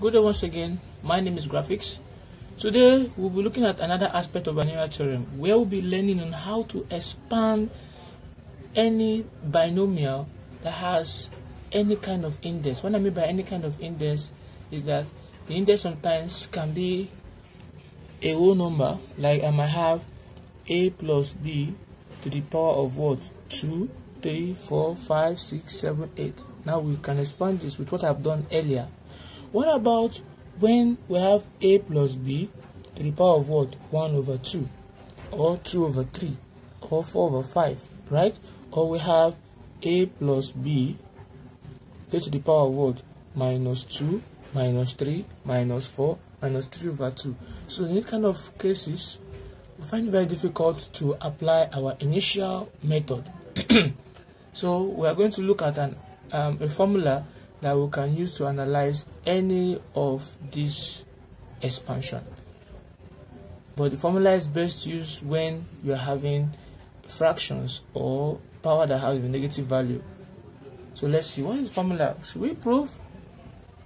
Good day once again. My name is Graphics. Today we'll be looking at another aspect of Binomial theorem where we'll be learning on how to expand any binomial that has any kind of index. What I mean by any kind of index is that the index sometimes can be a whole number, like I might have a plus b to the power of what? 2, 3, 4, 5, 6, 7, 8. Now we can expand this with what I've done earlier. What about when we have a plus b to the power of what? 1 over 2, or 2 over 3, or 4 over 5, right? Or we have a plus b to the power of what? Minus 2, minus 3, minus 4, minus 3 over 2. So in these kind of cases, we find it very difficult to apply our initial method. So we are going to look at a formula that we can use to analyze any of this expansion. But the formula is best used when you are having fractions or power that has a negative value. So let's see, what is the formula? Should we prove?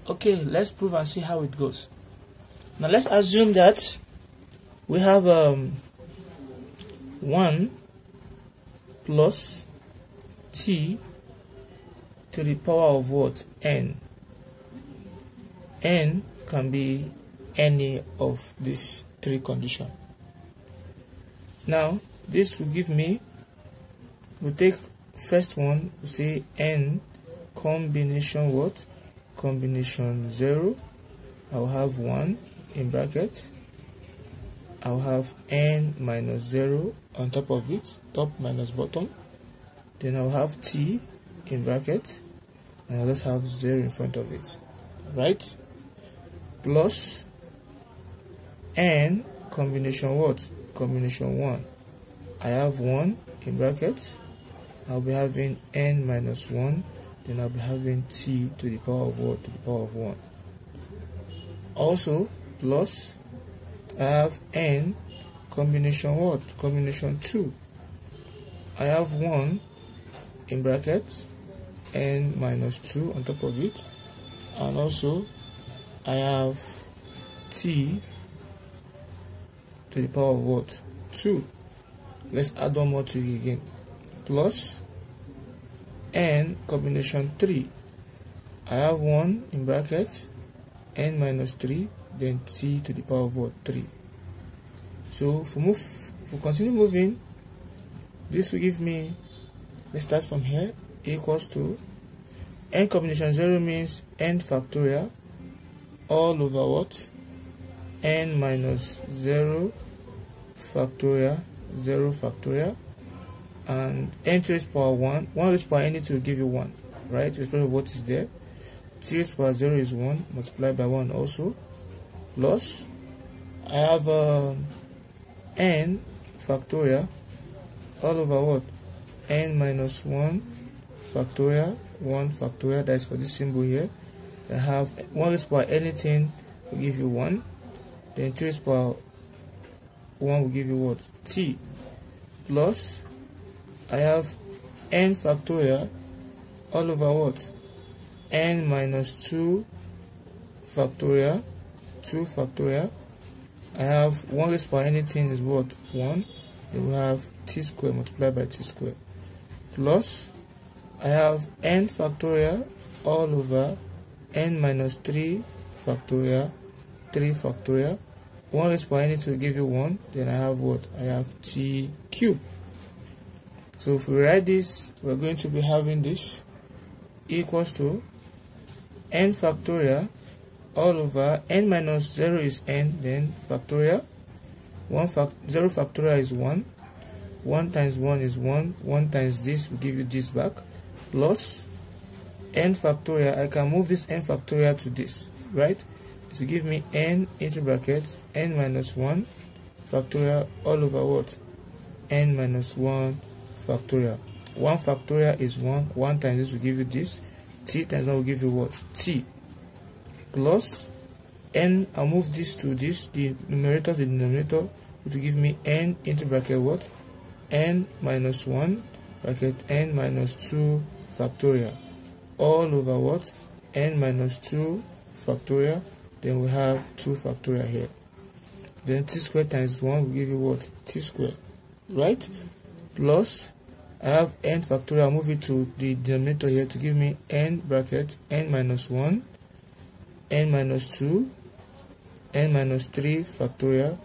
Okay, let's prove and see how it goes. Now let's assume that we have 1 plus t to the power of what? N. N can be any of these three conditions. Now this will give me, we'll take first one, we'll say n combination what? Combination 0. I'll have 1 in bracket. I'll have n minus 0 on top of it, top minus bottom. Then I'll have t in bracket, and I'll just have 0 in front of it, right? Plus n combination what? Combination 1. I have 1 in bracket. I'll be having n minus 1. Then I'll be having t to the power of what? To the power of 1. Also plus I have n combination what? Combination 2. I have 1 in bracket, n minus 2 on top of it, and also I have t to the power of what? 2. Let's add one more to it again. Plus n combination 3. I have 1 in bracket, n minus 3, then t to the power of what? 3. So if we continue moving, this will give me, let's start from here, equals to n combination 0 means n factorial all over what? N minus 0 factorial, 0 factorial, and n to the power 1. 1 raised power n will give you 1, right? Irrespective of what is there. T raised power 0 is 1, multiplied by 1 also. Plus, I have n factorial all over what? N minus 1 factorial, 1 factorial, that's for this symbol here. I have 1 raised power anything will give you 1. Then 2 raised power 1 will give you what? T. Plus, I have n factorial all over what? N minus 2 factorial, 2 factorial. I have 1 raised power anything is what? 1. Then we have t squared multiplied by t squared. Plus, I have n factorial all over n minus 3 factorial, 3 factorial. 1 raised power anything will give you 1. Then I have what? I have t cubed. So if we write this, we're going to be having this equals to n factorial all over n minus 0 is n, then factorial. 0 factorial is 1. 1 times 1 is 1. 1 times this will give you this back. Plus n factorial, I can move this n factorial to this, right? It will give me n into bracket n minus 1 factorial all over what? N minus 1 factorial. 1 factorial is 1. 1 times this will give you this. T times 1 will give you what? T. Plus n, I'll move this to this, the numerator to the denominator, it will give me n into bracket what? N minus 1 bracket n minus 2 factorial all over what? N minus 2 factorial then we have 2 factorial here. Then t squared times 1 will give you what? T squared, right? Plus, I have n factorial. I'll move it to the denominator here to give me n bracket n minus 1, n minus 2, n minus 3 factorial,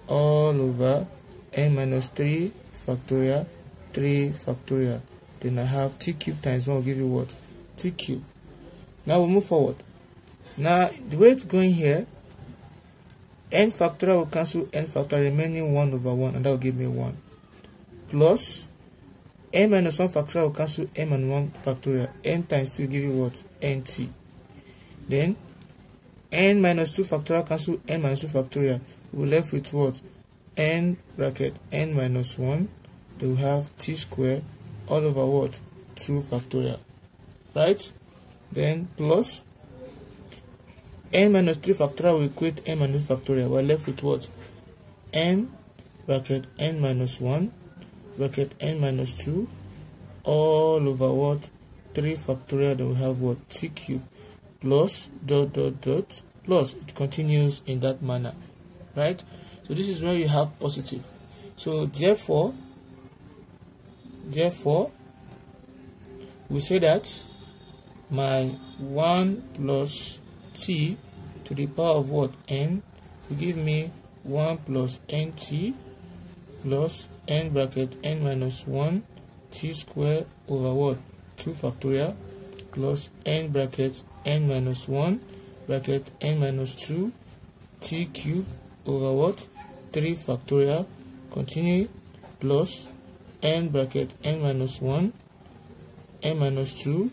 all over n minus 3 factorial, 3 factorial. Then I have t cubed times 1 will give you what? T cubed. Now we'll move forward. Now, the way it's going here, n factorial will cancel n factorial, remaining 1 over 1, and that will give me 1. Plus, n minus 1 factorial will cancel n minus 1 factorial. N times 2 will give you what? Nt. Then, n minus 2 factorial cancel n minus 2 factorial. We're left with what? N bracket n minus 1. Then we have t squared all over what? 2 factorial. Right? Then, plus, n minus 3 factorial will equate n minus 2 factorial. We're left with what? N bracket n minus 1 bracket n minus 2 all over what? 3 factorial. Then we have what? T cubed plus dot dot dot plus. It continues in that manner, right? So this is where you have positive. So therefore we say that my 1 plus t to the power of what? N will give me 1 plus nt plus n bracket n minus 1 t squared over what? 2 factorial plus n bracket n minus 1 bracket n minus 2 t cubed over what? 3 factorial. Continue plus n bracket n minus 1 n minus 2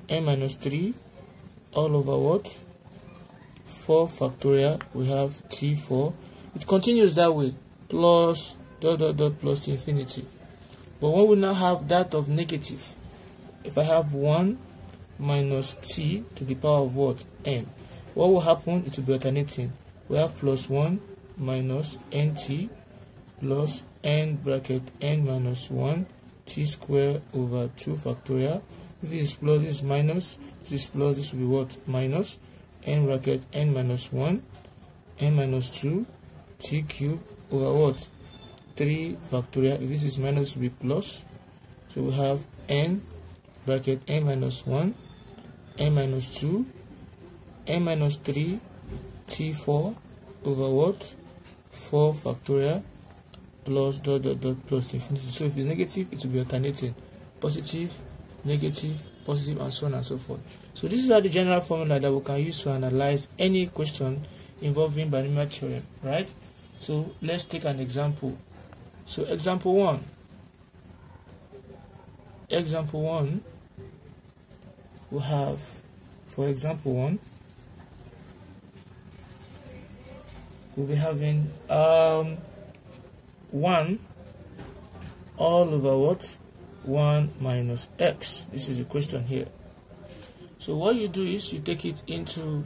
n minus 3 all over what? 4 factorial. We have t4. It continues that way, plus dot dot dot plus to infinity. But when we now have that of negative, if I have 1 minus t to the power of what? N, what will happen? It will be alternating. We have plus 1 minus nt plus n bracket n minus 1 t squared over 2 factorial. If this is plus, this is minus, this is plus, this will be what? Minus n bracket n minus 1 n minus 2 t cubed over what? 3 factorial. If this is minus, it will be plus. So we have n bracket n minus 1 n minus 2 n minus 3 t4 over what? 4 factorial plus dot dot dot plus infinity. So if it's negative, it will be alternating. Positive, negative, positive, and so on and so forth. So this is the general formula that we can use to analyze any question involving binomial theorem, right? So let's take an example. So example 1. Example 1, we have, for example 1, we'll be having 1 all over what? 1 minus x. This is the question here. So what you do is you take it into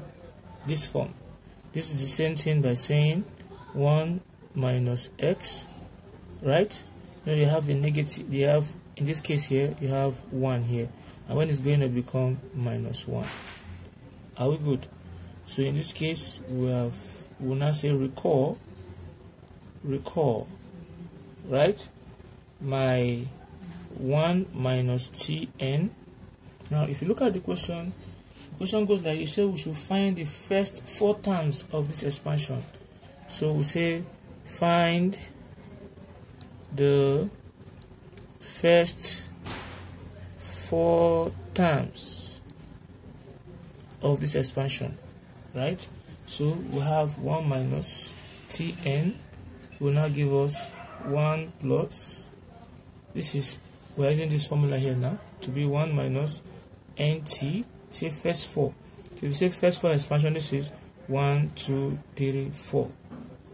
this form. This is the same thing by saying 1 minus x, right? Now you have a negative, you have, in this case here, you have 1 here. And when it's going to become minus 1. Are we good? So in this case, we'll now say recall, right? My 1 minus tn. Now if you look at the question goes like, you say we should find the first 4 terms of this expansion. So we say find the first 4 terms of this expansion, right? So we have 1 minus tn will now give us 1 plus, this is, we're using this formula here now to be 1 minus nt, say first 4. So if you say first 4 expansion, this is 1, 2, 3, 4,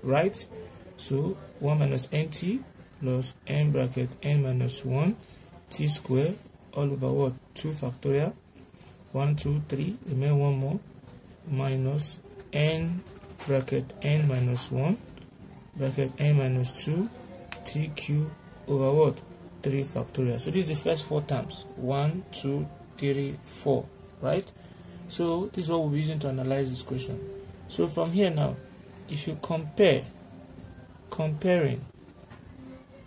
right? So 1 minus nt plus n bracket n minus 1 t squared all over what? 2 factorial. 1, 2, 3, remain 1 more, minus n bracket n minus 1 bracket n minus 2 t cubed over what? 3 factorial. So this is the first 4 terms. 1, 2, 3, 4, right? So this is what we'll be using to analyze this question. So from here now, if you comparing,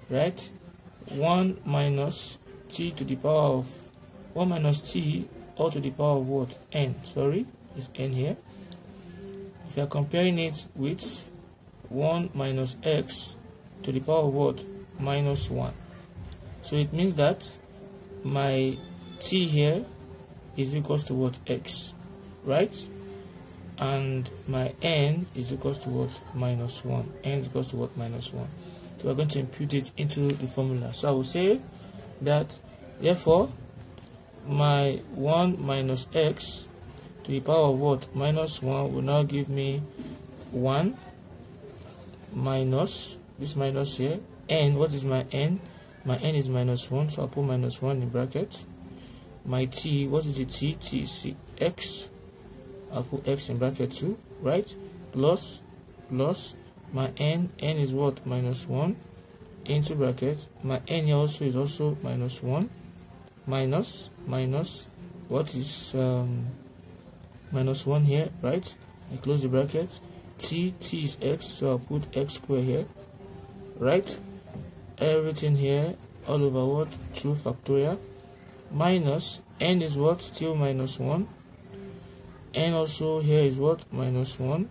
right, 1 minus t to the power of 1 minus t all to the power of what? N. Sorry, it's n here. If you are comparing it with 1 minus x to the power of what? Minus 1. So it means that my t here is equals to what? X, right? And my n is equals to what? Minus 1. N is equals to what? Minus 1. So we're going to impute it into the formula. So I will say that therefore my 1 minus x to the power of what? Minus 1 will now give me 1 minus this minus here. N, what is my n? My n is minus 1, so I'll put minus 1 in bracket. My t, what is the t? T is x. I'll put x in bracket too, right? Plus my n is what? Minus 1 into bracket. My n here also is also minus 1 minus what is minus 1 here, right? I close the bracket. T is x, so I'll put x squared here, right? Everything here all over what? 2 factorial minus n is what? Still minus 1. N also here is what? Minus 1.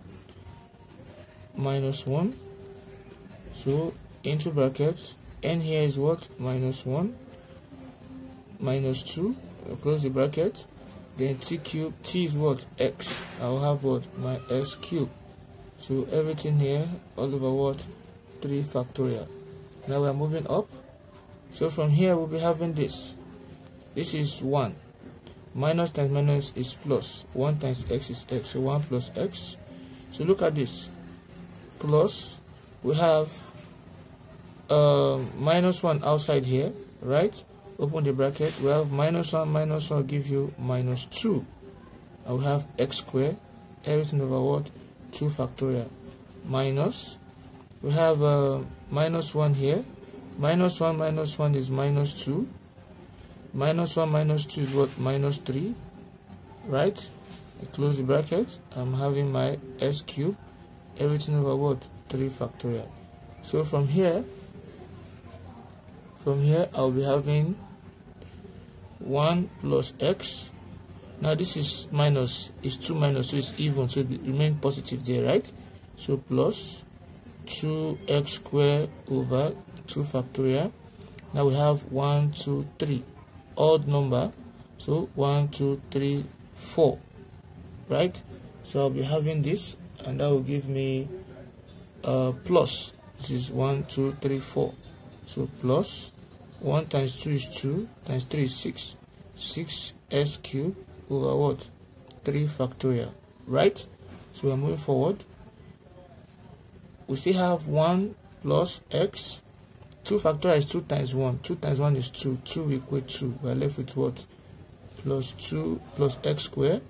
So into brackets, n here is what? Minus 1 minus 2. I'll close the bracket. Then t cube, t is what? X. I'll have what? My x cube. So everything here all over what? 3 factorial. Now we're moving up. So from here we'll be having this. This is 1. Minus times minus is plus. 1 times x is x. So 1 plus x. So look at this. Plus, we have minus 1 outside here, right? Open the bracket. We have minus 1 give you minus 2. I will have x squared. Everything over what? 2 factorial. Minus. We have minus 1 here. Minus 1 is minus 2. Minus 1 minus 2 is what? Minus 3. Right? I close the bracket. I'm having my s cube. Everything over what? 3 factorial. So from here I'll be having 1 plus x. Now this is minus, is 2 minus, so it's even, so it remains positive there, right? So plus 2x squared over 2 factorial. Now we have 1, 2, 3, odd number, so 1, 2, 3, 4, right? So I'll be having this, and that will give me plus. This is 1, 2, 3, 4. So plus 1 times 2 is 2 times 3 is 6. 6s cubed over what? 3 factorial, right? So we're moving forward. We still have 1 plus x. 2 factorial is 2 times 1. 2 times 1 is 2. 2 will equal 2. We're left with what? Plus 2 plus x squared.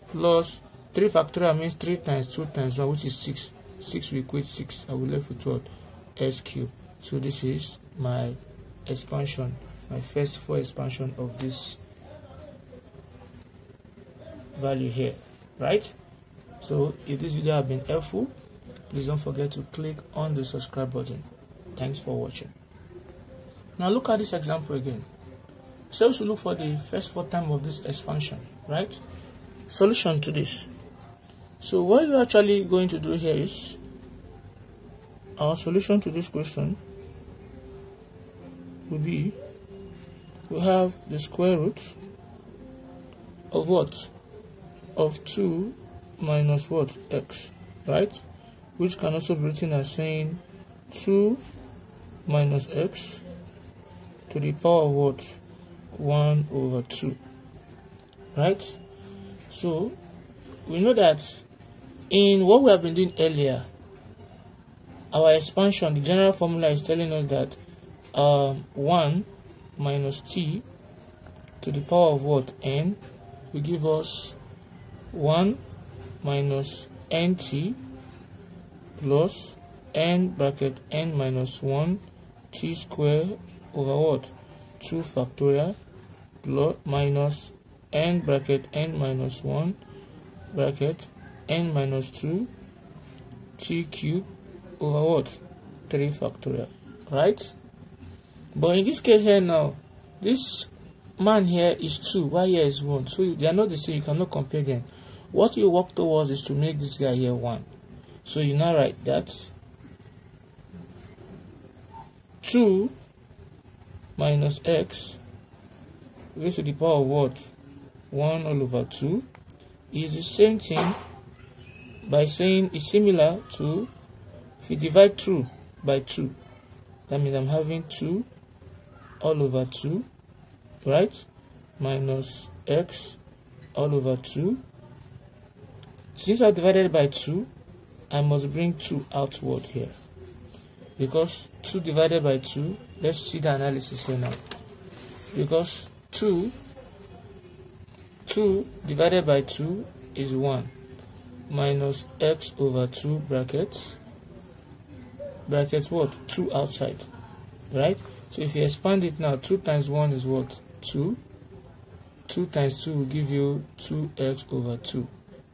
Plus 3 factorial means 3 times 2 times 1, which is 6. 6 will equate 6. I will left with what? S cubed. So this is my expansion, my first 4 expansion of this value here, right? So if this video has been helpful, please don't forget to click on the subscribe button. Thanks for watching. Now look at this example again. So we should look for the first 4 terms of this expansion, right? Solution to this. So what you're actually going to do here is, our solution to this question will be, we have the square root of what? Of 2 minus what? X, right? Which can also be written as saying 2 minus x to the power of what? 1 over 2, right? So we know that in what we have been doing earlier, our expansion, the general formula is telling us that 1 minus t to the power of what? N will give us 1 minus nt plus n bracket n minus 1 t squared over what? 2 factorial plus minus n bracket n minus 1 bracket n minus 2 t cube over what? 3 factorial, right? But in this case here now, this man here is 2, while here is 1, so they are not the same, you cannot compare them. What you work towards is to make this guy here 1. So you now write that 2 minus x raised to the power of what? 1 all over 2 is the same thing by saying it's similar to, if you divide through by 2, that means I'm having 2 all over 2, right, minus x all over 2. Since I divided by 2, I must bring 2 outward here, because 2 divided by 2, let's see the analysis here now, because 2 divided by 2 is 1 minus x over 2 brackets what? 2 outside, right? So if you expand it now, 2 times 1 is what? 2. 2 times 2 will give you 2x over 2.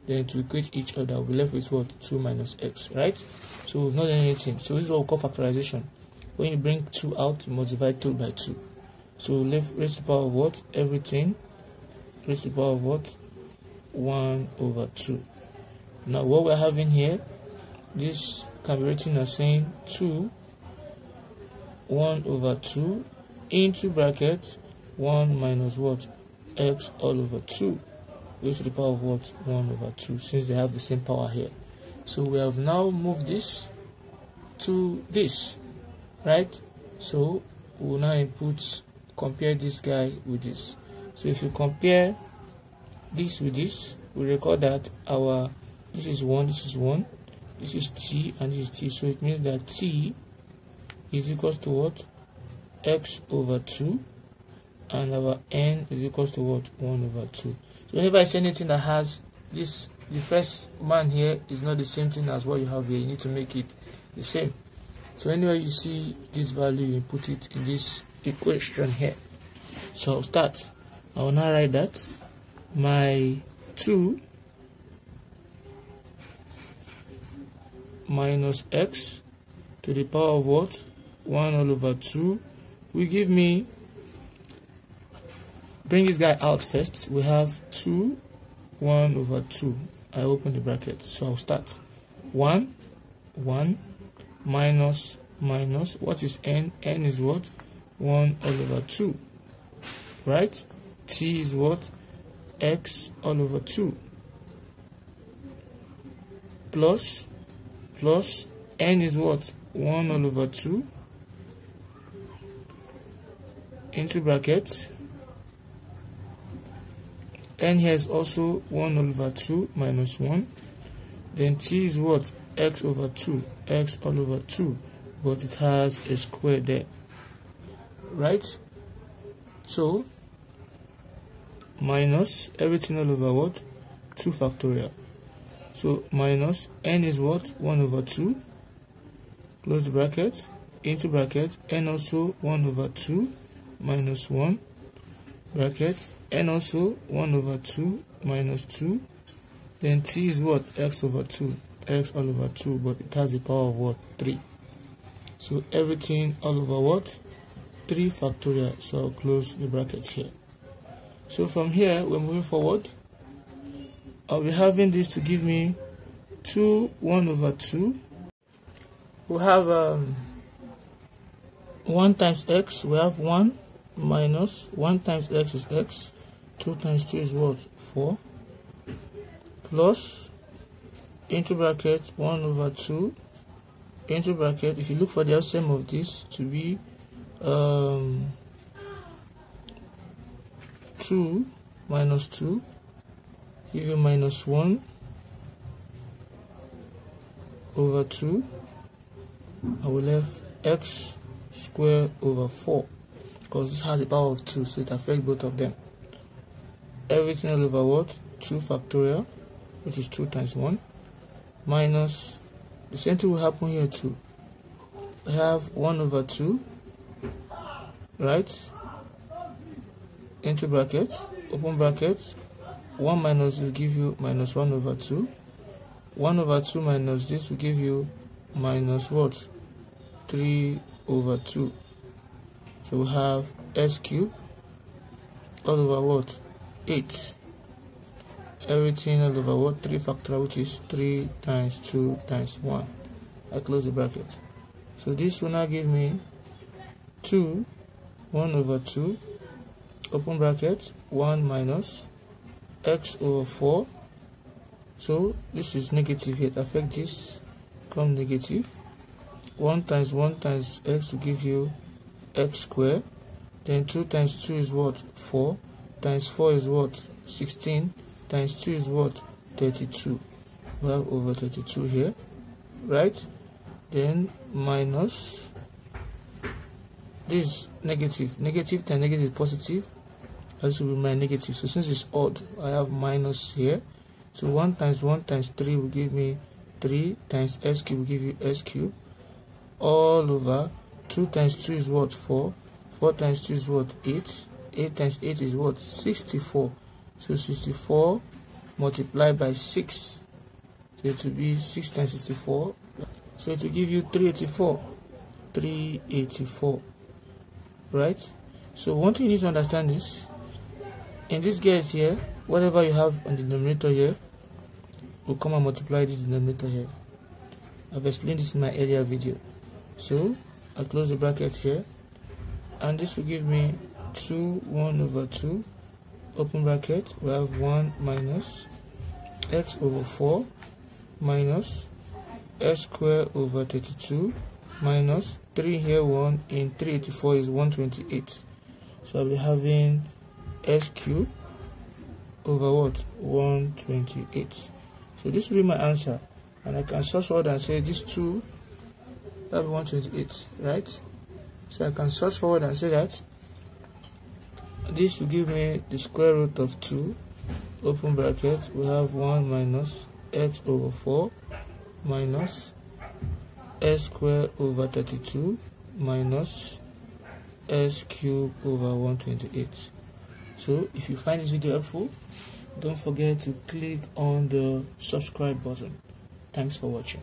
Then to equate each other, we'll be left with what? 2 minus x, right? So we've not done anything. So this is what we call factorization. When you bring 2 out, you must divide 2 by 2. So we'll leave raised to the power of what? Everything raised to the power of what? 1 over 2. Now what we're having here, this can be written as saying 2 1 over 2 into bracket 1 minus what? X all over 2 raised to the power of what? 1 over 2, since they have the same power here. So we have now moved this to this, right? So we will now input, compare this guy with this. So if you compare this with this, we record that our, this is 1, this is 1, this is t, and this is t. So it means that t is equals to what? X over 2, and our n is equals to what? 1 over 2. So whenever I say anything that has this, the first man here is not the same thing as what you have here, you need to make it the same. So anywhere you see this value, you put it in this equation here. So I'll start. I will now write that my 2 minus x to the power of what? 1 all over 2 will give me, bring this guy out first, we have 2 1 over 2. I open the bracket, so I'll start 1 1 minus minus, what is n? N is what? 1 all over 2, right? T is what? X all over 2 plus n is what? 1 all over 2 into bracket, n here is also 1 all over 2 minus 1, then t is what? X over 2, x all over 2, but it has a square there, right? So minus everything all over what? 2 factorial. So minus n is what? 1 over 2, close the bracket, into bracket, n also 1 over 2 minus 1, bracket, n also 1 over 2 minus 2, then t is what? X over 2, x all over 2, but it has the power of what? 3. So everything all over what? 3 factorial. So I'll close the bracket here. So from here, we're moving forward. I'll be having this to give me 2 1 over 2. We have 1 times x, we have 1 minus 1 times x is x, 2 times 2 is what? 4, plus into bracket 1 over 2 into bracket, if you look for the LCM of this to be 2 minus 2 give you minus 1 over 2, I will have x squared over 4, because this has a power of 2, so it affects both of them. Everything all over what? 2 factorial, which is 2 times 1, minus, the same thing will happen here too. I have 1 over 2, right, into bracket, open bracket, 1 minus will give you minus 1 over 2, 1 over 2 minus this will give you minus what? 3 over 2. So we have s cubed all over what? 8. Everything all over what? 3 factorial, which is 3 times 2 times 1. I close the bracket. So this will now give me 1 over 2, open bracket, 1 minus x over 4. So this is negative here, it affects this, become negative. 1 times x will give you x squared. Then 2 times 2 is what? 4. Times 4 is what? 16. Times 2 is what? 32. We have over 32 here, right? Then minus this negative. Negative times negative is positive. This will be my negative. So since it's odd, I have minus here. So 1 times 3 will give me 3 times s cube will give you s cube all over 2 times 2 is what? 4. 4 times 2 is what? 8. 8 times 8 is what? 64. So 64 multiplied by 6. So it will be 6 times 64. So it will give you 384. 384. Right? So one thing you need to understand is, in this case here, whatever you have on the denominator here will come and multiply this denominator here. I've explained this in my earlier video. So I close the bracket here, and this will give me 1 over 2, open bracket, we have 1 minus x over 4 minus s squared over 32 minus 3 here, 1 in 384 is 128. So I'll be having s cubed over what? 128. So this will be my answer, and I can source forward and say this 2, that will be 128, right? So I can source forward and say that this will give me the square root of 2, open bracket, we have 1 minus x over 4 minus s squared over 32 minus s cubed over 128. So if you find this video helpful, don't forget to click on the subscribe button. Thanks for watching.